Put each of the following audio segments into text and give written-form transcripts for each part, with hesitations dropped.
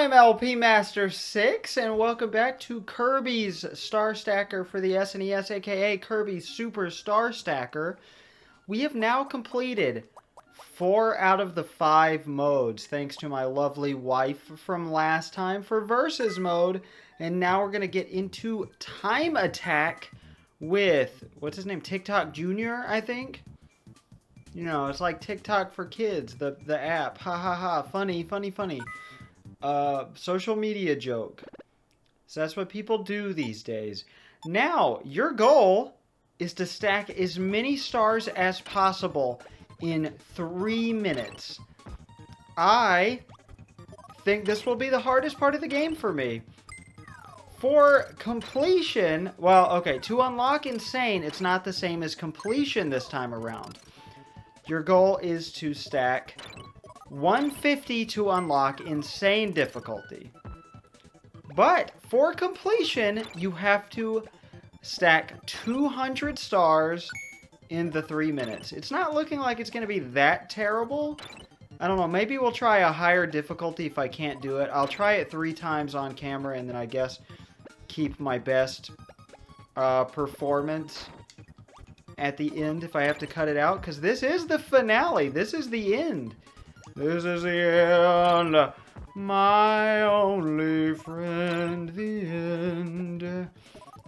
I'm LP Master 6, and welcome back to Kirby's Star Stacker for the SNES, aka Kirby's Super Star Stacker. We have now completed 4 out of the 5 modes, thanks to my lovely wife from last time for Versus mode. And now we're going to get into Time Attack with, what's his name, Tick-Tock Jr., I think? You know, it's like TikTok for kids, the app. Ha ha ha, funny, funny, funny. Social media joke. So that's what people do these days. Now, your goal is to stack as many stars as possible in 3 minutes. I think this will be the hardest part of the game for me. For completion, well, okay, to unlock Insane, it's not the same as completion this time around. Your goal is to stack 150 to unlock Insane difficulty. But for completion, you have to stack 200 stars in the 3 minutes. It's not looking like it's going to be that terrible. I don't know, maybe we'll try a higher difficulty if I can't do it. I'll try it 3 times on camera and then I guess keep my best performance at the end if I have to cut it out. Because this is the finale. This is the end. This is the end, my only friend, the end.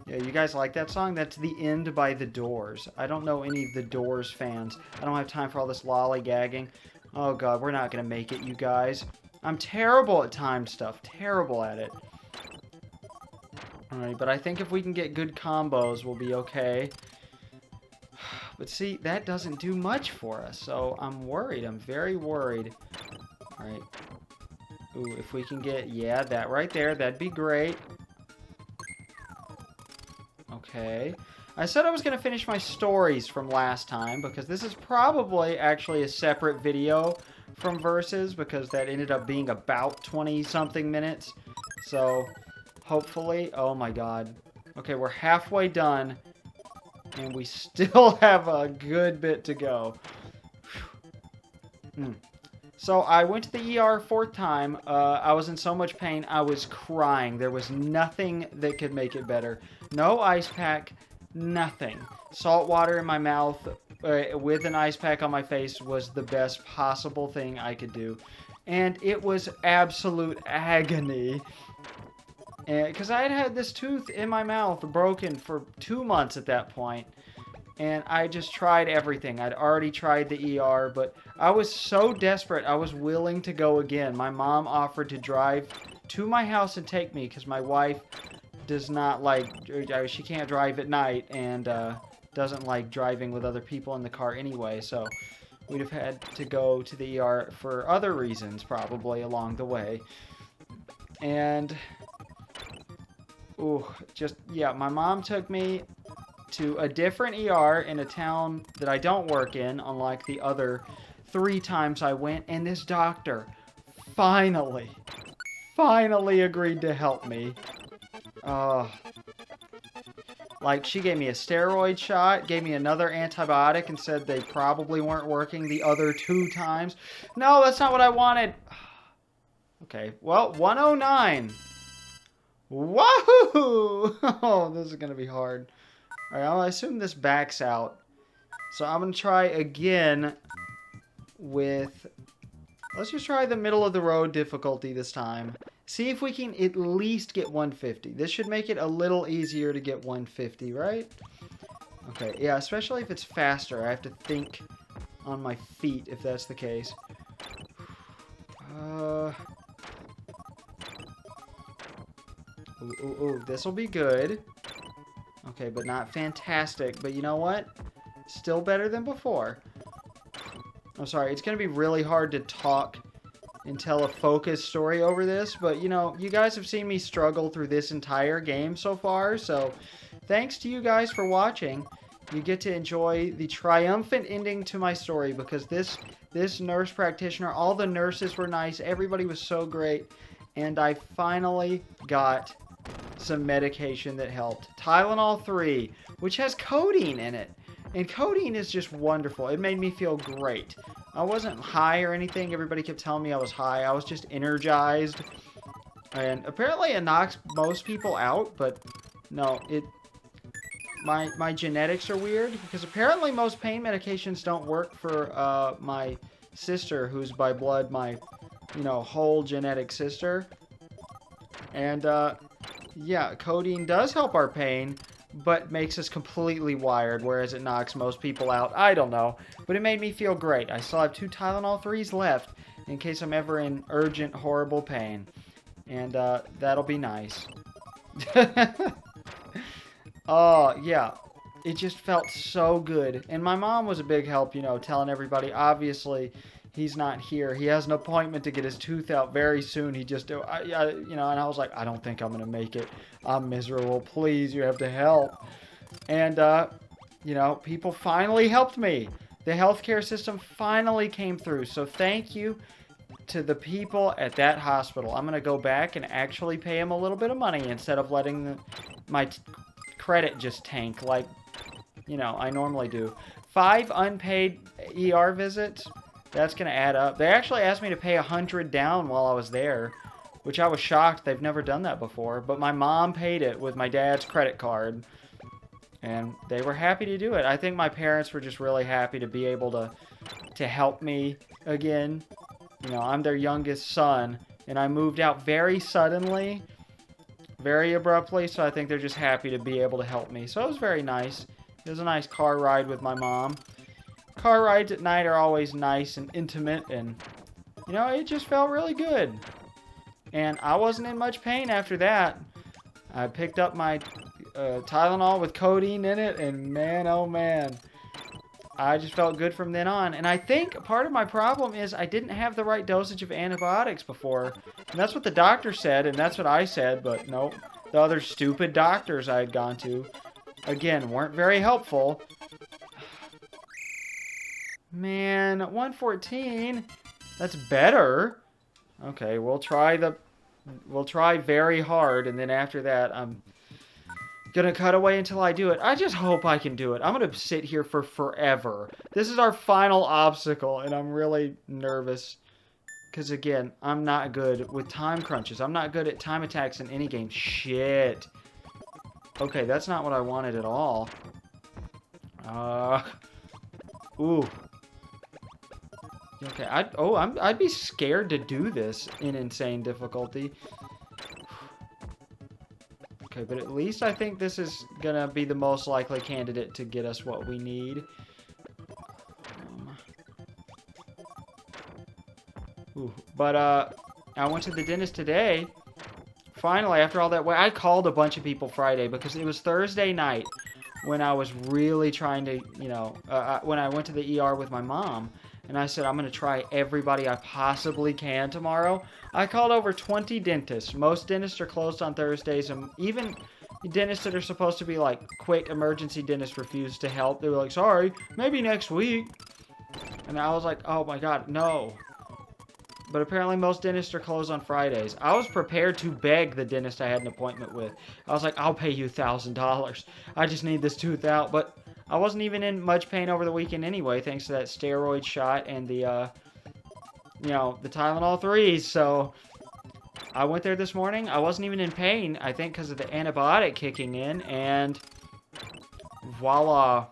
Yeah, you guys like that song? That's The End by The Doors. I don't know any of The Doors fans. I don't have time for all this lollygagging. Oh god, we're not going to make it, you guys. I'm terrible at time stuff. Terrible at it. Alright, but I think if we can get good combos, we'll be okay. But see, that doesn't do much for us, so I'm worried. I'm very worried. Alright. Ooh, if we can get, yeah, that right there, that'd be great. Okay. I said I was going to finish my stories from last time, because this is probably actually a separate video from Versus, because that ended up being about 20-something minutes. So, hopefully, oh my god. Okay, we're halfway done. And we still have a good bit to go. So I went to the ER 4th time. I was in so much pain, I was crying. There was nothing that could make it better. No ice pack, nothing. Salt water in my mouth with an ice pack on my face was the best possible thing I could do. And it was absolute agony. Because I had had this tooth in my mouth broken for 2 months at that point. And I just tried everything. I'd already tried the ER, but I was so desperate, I was willing to go again. My mom offered to drive to my house and take me, because my wife does not like, she can't drive at night, and doesn't like driving with other people in the car anyway, so we'd have had to go to the ER for other reasons, probably, along the way. And ooh, just, yeah, my mom took me to a different ER in a town that I don't work in, unlike the other 3 times I went, and this doctor finally agreed to help me. Like, she gave me a steroid shot, gave me another antibiotic, and said they probably weren't working the other 2 times. No, that's not what I wanted. Okay, well, 109. Wahoo! Oh, this is going to be hard. Alright, I'll assume this backs out. So I'm going to try again with... Let's just try the middle of the road difficulty this time. See if we can at least get 150. This should make it a little easier to get 150, right? Okay, yeah, especially if it's faster. I have to think on my feet if that's the case. Ooh, this'll be good. Okay, but not fantastic. But you know what? Still better than before. I'm sorry, it's going to be really hard to talk and tell a focused story over this. But, you know, you guys have seen me struggle through this entire game so far. So, thanks to you guys for watching. You get to enjoy the triumphant ending to my story. Because this nurse practitioner, all the nurses were nice. Everybody was so great. And I finally got some medication that helped. Tylenol 3, which has codeine in it. And codeine is just wonderful. It made me feel great. I wasn't high or anything. Everybody kept telling me I was high. I was just energized. And apparently it knocks most people out, but no, my genetics are weird because apparently most pain medications don't work for my sister, who's by blood my, whole genetic sister. And yeah, codeine does help our pain, but makes us completely wired, whereas it knocks most people out. I don't know, but it made me feel great. I still have 2 Tylenol 3s left in case I'm ever in urgent, horrible pain. And that'll be nice. Oh, yeah. It just felt so good. And my mom was a big help, telling everybody, obviously, he's not here. He has an appointment to get his tooth out very soon. He just, and I was like, I don't think I'm going to make it. I'm miserable. Please, you have to help. And, people finally helped me. The healthcare system finally came through. So thank you to the people at that hospital. I'm going to go back and actually pay them a little bit of money instead of letting my credit just tank like, I normally do. 5 unpaid ER visits. That's going to add up. They actually asked me to pay $100 down while I was there, which I was shocked. They've never done that before. But my mom paid it with my dad's credit card, and they were happy to do it. I think my parents were just really happy to be able to help me again. I'm their youngest son, and I moved out very suddenly, very abruptly, so I think they're just happy to be able to help me. So it was very nice. It was a nice car ride with my mom. Car rides at night are always nice and intimate, and, it just felt really good. And I wasn't in much pain after that. I picked up my Tylenol with codeine in it, and man, oh man, I just felt good from then on. And I think part of my problem is I didn't have the right dosage of antibiotics before. And that's what the doctor said, and that's what I said, but nope. The other stupid doctors I had gone to, again, weren't very helpful. Man, 114. That's better. Okay, we'll try very hard, and then after that, I'm gonna cut away until I do it. I just hope I can do it. I'm gonna sit here for forever. This is our final obstacle, and I'm really nervous. Because again, I'm not good with time crunches. I'm not good at time attacks in any game. Shit. Okay, that's not what I wanted at all. Ooh. Okay, I'd be scared to do this in insane difficulty. Okay, but at least I think this is gonna be the most likely candidate to get us what we need. But I went to the dentist today. Finally, after all that way, I called a bunch of people Friday because it was Thursday night when I was really trying to, when I went to the ER with my mom. And I said, I'm going to try everybody I possibly can tomorrow. I called over 20 dentists. Most dentists are closed on Thursdays. And even dentists that are supposed to be like quick emergency dentists refused to help. They were like, sorry, maybe next week. And I was like, oh my God, no. But apparently most dentists are closed on Fridays. I was prepared to beg the dentist I had an appointment with. I was like, I'll pay you $1,000. I just need this tooth out. But I wasn't even in much pain over the weekend anyway, thanks to that steroid shot and the, the Tylenol 3s. So I went there this morning. I wasn't even in pain, I think because of the antibiotic kicking in. And voila.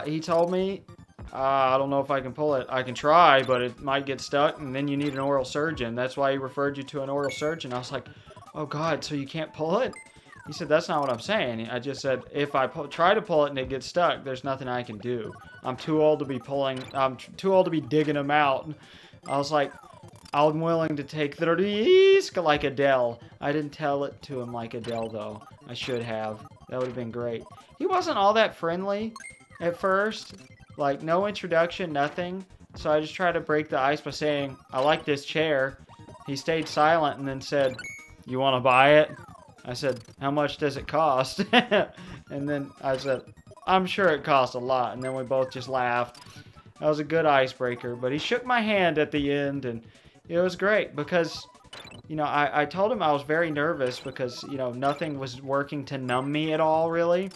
He told me, I don't know if I can pull it. I can try, but it might get stuck, and then you need an oral surgeon. That's why he referred you to an oral surgeon. I was like, oh, God, so you can't pull it? He said, that's not what I'm saying. I just said, if I try to pull it and it gets stuck, there's nothing I can do. I'm too old to be I'm too old to be digging them out. I was like, I'm willing to take the risk like Adele. I didn't tell it to him like Adele, though. I should have. That would have been great. He wasn't all that friendly at first. Like, no introduction, nothing. So I just tried to break the ice by saying, I like this chair. He stayed silent and then said, you want to buy it? I said, how much does it cost? And then I said, I'm sure it costs a lot. And then we both just laughed. That was a good icebreaker. But he shook my hand at the end, and it was great because, I told him I was very nervous because, nothing was working to numb me at all, really.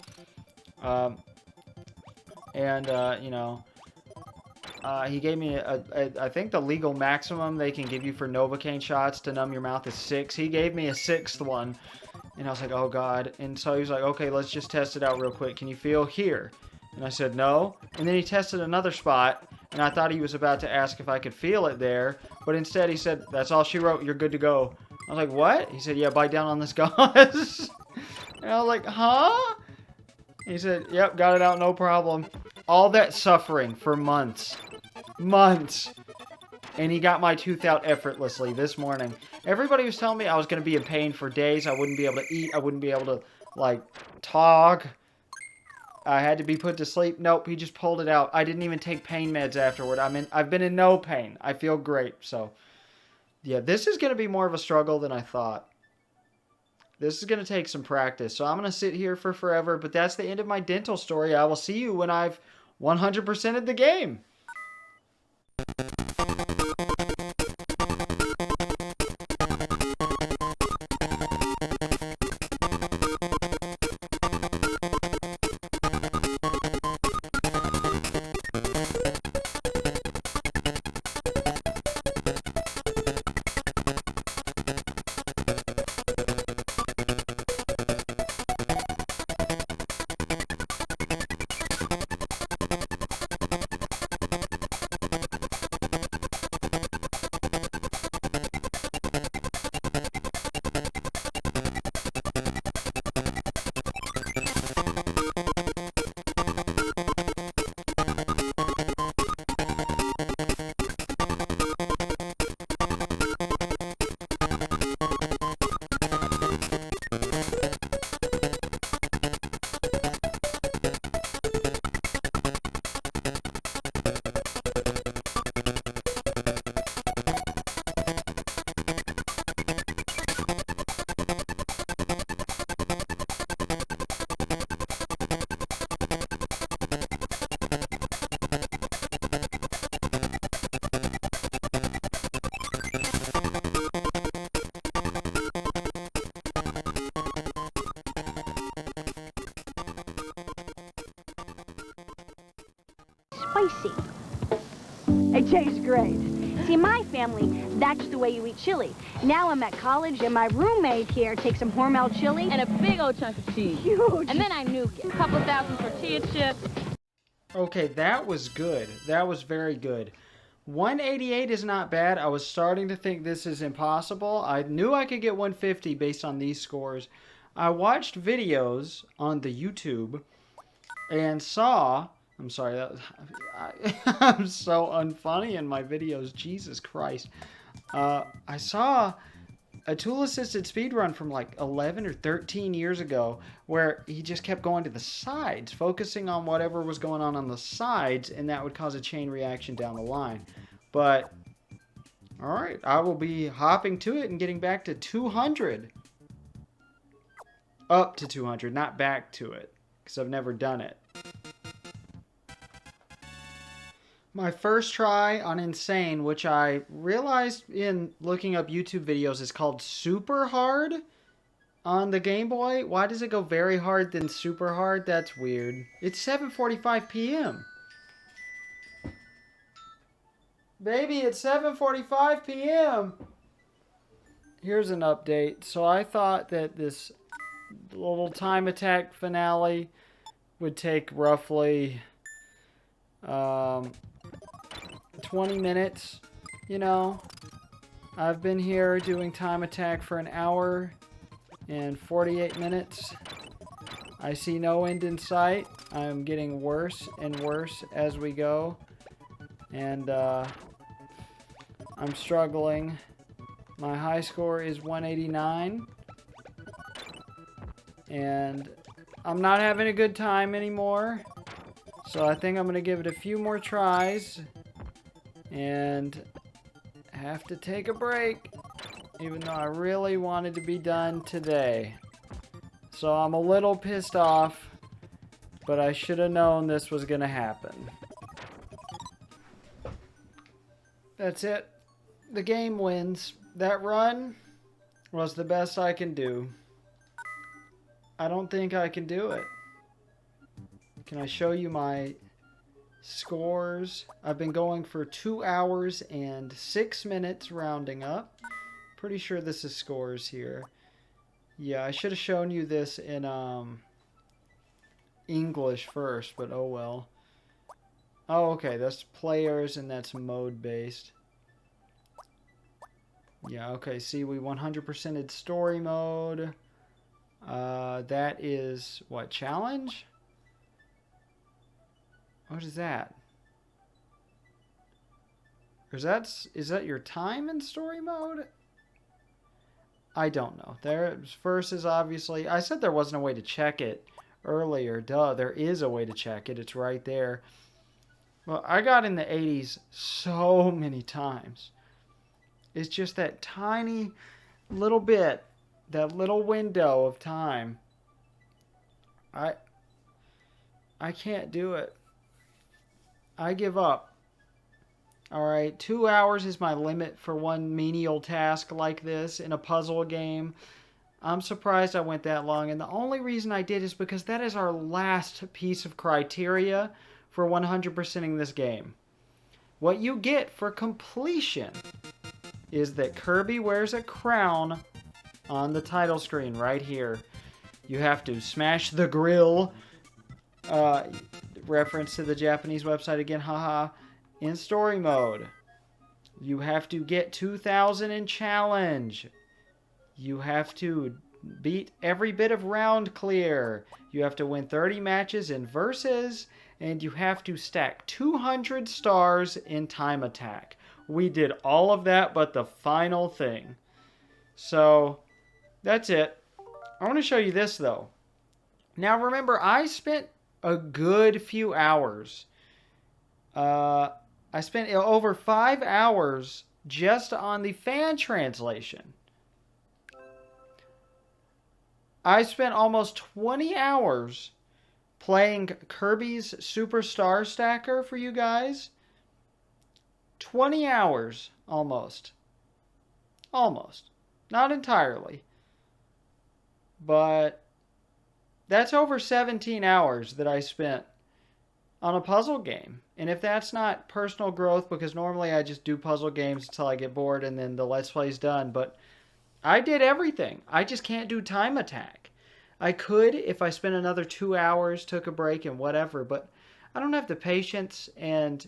He gave me I think the legal maximum they can give you for Novocaine shots to numb your mouth is 6. He gave me a 6th one. And I was like, oh God. And so he was like, okay, let's just test it out real quick. Can you feel here? And I said, no. And then he tested another spot. And I thought he was about to ask if I could feel it there. But instead he said, that's all she wrote. You're good to go. I was like, what? He said, yeah, bite down on this gauze. And I was like, huh? He said, yep, got it out, no problem. All that suffering for months. Months. And he got my tooth out effortlessly this morning. Everybody was telling me I was going to be in pain for days. I wouldn't be able to eat. I wouldn't be able to, like, talk. I had to be put to sleep. Nope, he just pulled it out. I didn't even take pain meds afterward. I've been in no pain. I feel great. So, yeah, this is going to be more of a struggle than I thought. This is going to take some practice. So I'm going to sit here for forever. But that's the end of my dental story. I will see you when I've 100%ed the game. Spicy. It tastes great. See, in my family, that's the way you eat chili. Now I'm at college, and my roommate here takes some Hormel chili. And a big old chunk of cheese. Huge. And then I nuke it. A couple thousand tortilla chips. Okay, that was good. That was very good. 188 is not bad. I was starting to think this is impossible. I knew I could get 150 based on these scores. I watched videos on the YouTube and saw... I'm sorry, I'm so unfunny in my videos. Jesus Christ. I saw a tool-assisted speedrun from like 11 or 13 years ago where he just kept going to the sides, focusing on whatever was going on the sides, and that would cause a chain reaction down the line. But, alright, I will be hopping to it and getting back to 200. Up to 200, not back to it, because I've never done it. My first try on Insane, which I realized in looking up YouTube videos is called Super Hard on the Game Boy. Why does it go very hard then super hard? That's weird. It's 7:45 p.m. Baby, it's 7:45 p.m. Here's an update. So I thought that this little time attack finale would take roughly 20 minutes, you know. I've been here doing time attack for an hour and 48 minutes. I see no end in sight. I'm getting worse and worse as we go. And I'm struggling. My high score is 189. And I'm not having a good time anymore. So I think I'm going to give it a few more tries. And have to take a break. Even though I really wanted to be done today. So I'm a little pissed off. But I should have known this was going to happen. That's it. The game wins. That run was the best I can do. I don't think I can do it. Can I show you my scores. I've been going for 2 hours and 6 minutes rounding up. Pretty sure this is scores here. Yeah, I should have shown you this in English first, but oh well. Oh, okay, that's players and that's mode based. Yeah, okay, see, we 100%ed story mode. That is, what, challenge? What is that? Is that your time in story mode? I don't know. There's versus, obviously. I said there wasn't a way to check it earlier. Duh, there is a way to check it. It's right there. Well, I got in the 80s so many times. It's just that tiny little bit, that little window of time. I can't do it. I give up. Alright, 2 hours is my limit for one menial task like this in a puzzle game. I'm surprised I went that long, and the only reason I did is because that is our last piece of criteria for 100%ing this game. What you get for completion is that Kirby wears a crown on the title screen right here. You have to smash the grill. Reference to the Japanese website again, haha. In story mode. You have to get 2,000 in challenge. You have to beat every bit of round clear. You have to win 30 matches in versus. And you have to stack 200 stars in time attack. We did all of that but the final thing. So, that's it. I want to show you this though. Now remember, I spent a good few hours. I spent over 5 hours just on the fan translation. I spent almost 20 hours playing Kirby's Super Star Stacker for you guys. 20 hours, almost. Almost. Not entirely. But that's over 17 hours that I spent on a puzzle game. And if that's not personal growth, because normally I just do puzzle games until I get bored and then the Let's Play's done, but I did everything. I just can't do time attack. I could if I spent another 2 hours, took a break and whatever, but I don't have the patience. And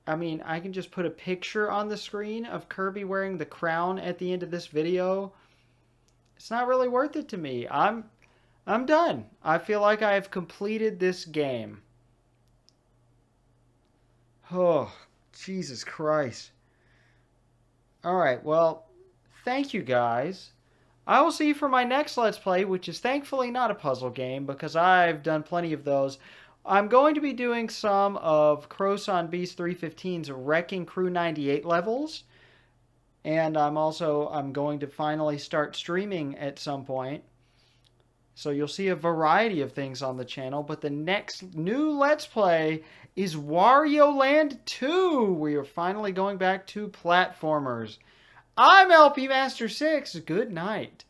I mean, I can just put a picture on the screen of Kirby wearing the crown at the end of this video. It's not really worth it to me. I'm done. I feel like I have completed this game. Oh, Jesus Christ. Alright, well, thank you guys. I will see you for my next Let's Play, which is thankfully not a puzzle game, because I've done plenty of those. I'm going to be doing some of Croson Beast 315's Wrecking Crew 98 levels. And I'm going to finally start streaming at some point. So you'll see a variety of things on the channel. But the next new Let's Play is Wario Land 2. We are finally going back to platformers. I'm LP Master 6. Good night.